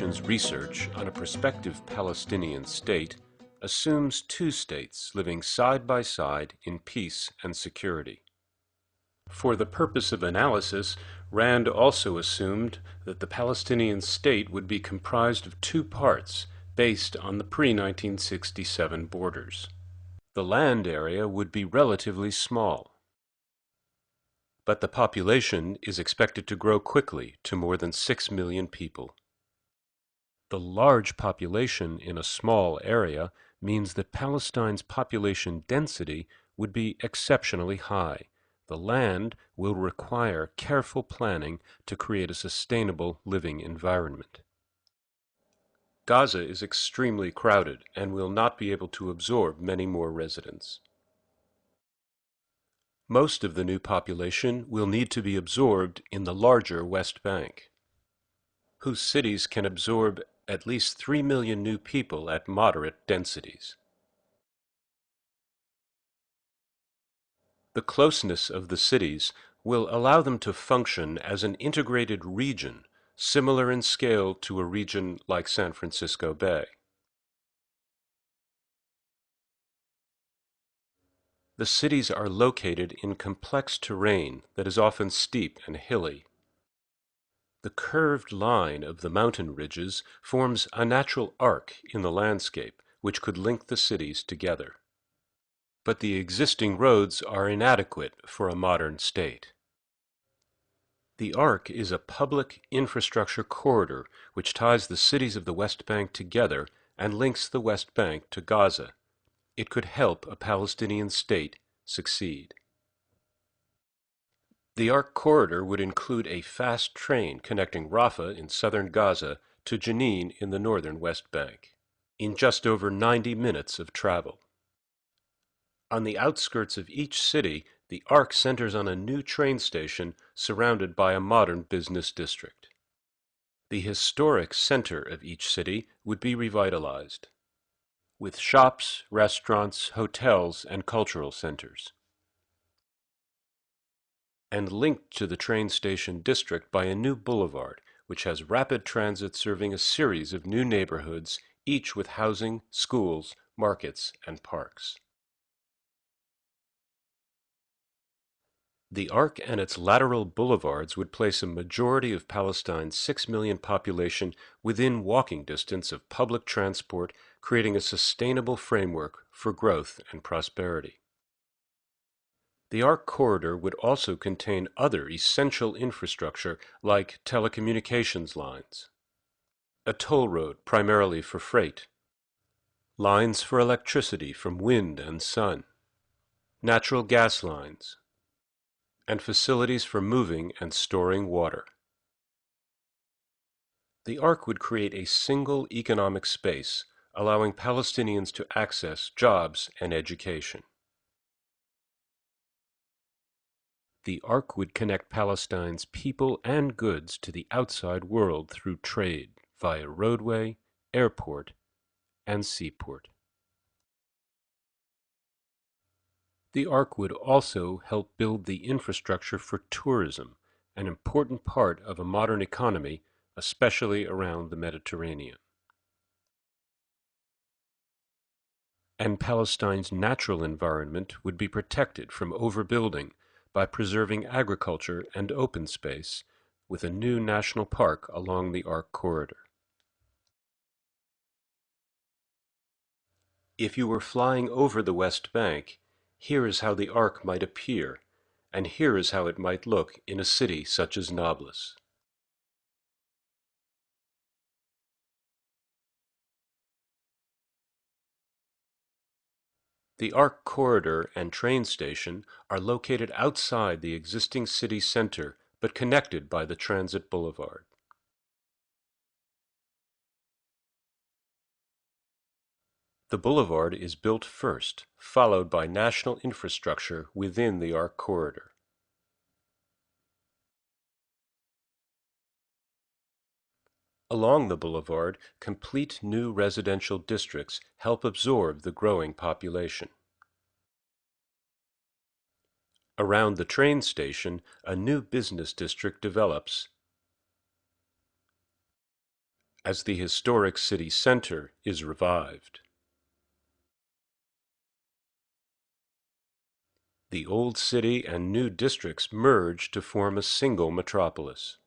Nations research on a prospective Palestinian state assumes two states living side by side in peace and security. For the purpose of analysis, Rand also assumed that the Palestinian state would be comprised of two parts based on the pre-1967 borders. The land area would be relatively small, but the population is expected to grow quickly to more than 6 million people. The large population in a small area means that Palestine's population density would be exceptionally high. The land will require careful planning to create a sustainable living environment. Gaza is extremely crowded and will not be able to absorb many more residents. Most of the new population will need to be absorbed in the larger West Bank, whose cities can absorb at least 3 million new people at moderate densities. The closeness of the cities will allow them to function as an integrated region, similar in scale to a region like San Francisco Bay. The cities are located in complex terrain that is often steep and hilly. The curved line of the mountain ridges forms a natural arc in the landscape which could link the cities together. But the existing roads are inadequate for a modern state. The arc is a public infrastructure corridor which ties the cities of the West Bank together and links the West Bank to Gaza. It could help a Palestinian state succeed. The arc corridor would include a fast train connecting Rafah in southern Gaza to Jenin in the northern West Bank, in just over 90 minutes of travel. On the outskirts of each city, the arc centers on a new train station surrounded by a modern business district. The historic center of each city would be revitalized, with shops, restaurants, hotels, and cultural centers, and linked to the train station district by a new boulevard, which has rapid transit serving a series of new neighborhoods, each with housing, schools, markets, and parks. The arc and its lateral boulevards would place a majority of Palestine's 6 million population within walking distance of public transport, creating a sustainable framework for growth and prosperity. The arc corridor would also contain other essential infrastructure like telecommunications lines, a toll road primarily for freight, lines for electricity from wind and sun, natural gas lines, and facilities for moving and storing water. The arc would create a single economic space, allowing Palestinians to access jobs and education. The arc would connect Palestine's people and goods to the outside world through trade via roadway, airport, and seaport. The arc would also help build the infrastructure for tourism, an important part of a modern economy, especially around the Mediterranean. And Palestine's natural environment would be protected from overbuilding by preserving agriculture and open space with a new national park along the arc corridor. If you were flying over the West Bank, here is how the arc might appear, and here is how it might look in a city such as Nablus. The arc corridor and train station are located outside the existing city center, but connected by the transit boulevard. The boulevard is built first, followed by national infrastructure within the arc corridor. Along the boulevard, complete new residential districts help absorb the growing population. Around the train station, a new business district develops, as the historic city center is revived. The old city and new districts merge to form a single metropolis,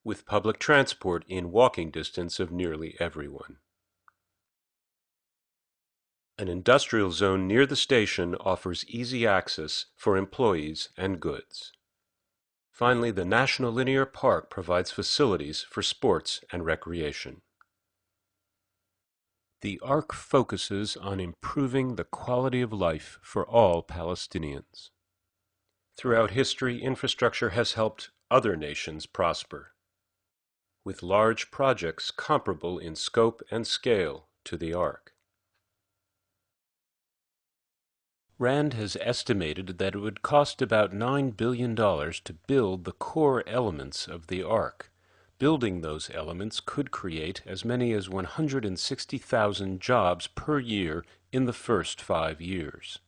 with public transport in walking distance of nearly everyone. An industrial zone near the station offers easy access for employees and goods. Finally, the National Linear Park provides facilities for sports and recreation. The ARC focuses on improving the quality of life for all Palestinians. Throughout history, infrastructure has helped other nations prosper, with large projects comparable in scope and scale to the ARC. RAND has estimated that it would cost about $9 billion to build the core elements of the ARC. Building those elements could create as many as 160,000 jobs per year in the first 5 years.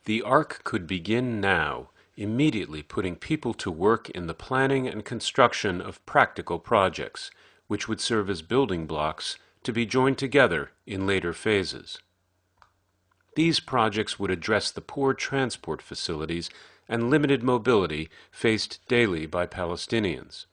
The ARC could begin now, immediately putting people to work in the planning and construction of practical projects, which would serve as building blocks to be joined together in later phases. These projects would address the poor transport facilities and limited mobility faced daily by Palestinians.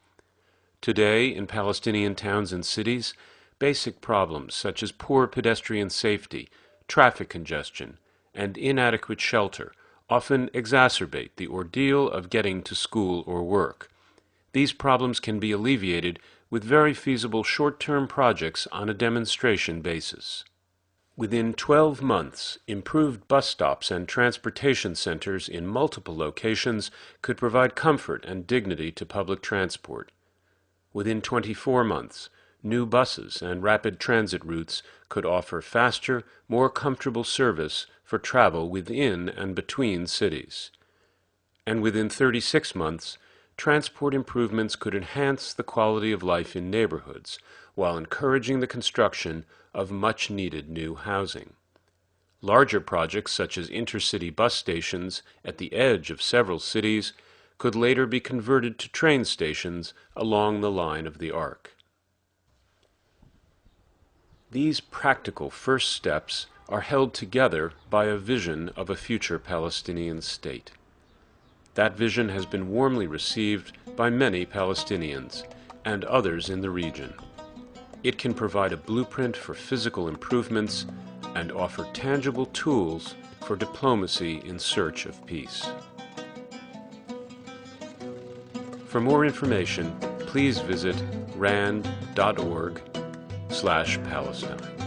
Today, in Palestinian towns and cities, basic problems such as poor pedestrian safety, traffic congestion, and inadequate shelter often exacerbate the ordeal of getting to school or work. These problems can be alleviated with very feasible short-term projects on a demonstration basis. Within 12 months, improved bus stops and transportation centers in multiple locations could provide comfort and dignity to public transport. Within 24 months, new buses and rapid transit routes could offer faster, more comfortable service for travel within and between cities. And within 36 months, transport improvements could enhance the quality of life in neighborhoods while encouraging the construction of much-needed new housing. Larger projects such as intercity bus stations at the edge of several cities could later be converted to train stations along the line of the ARC. These practical first steps are held together by a vision of a future Palestinian state. That vision has been warmly received by many Palestinians and others in the region. It can provide a blueprint for physical improvements and offer tangible tools for diplomacy in search of peace. For more information, please visit rand.org/Palestine.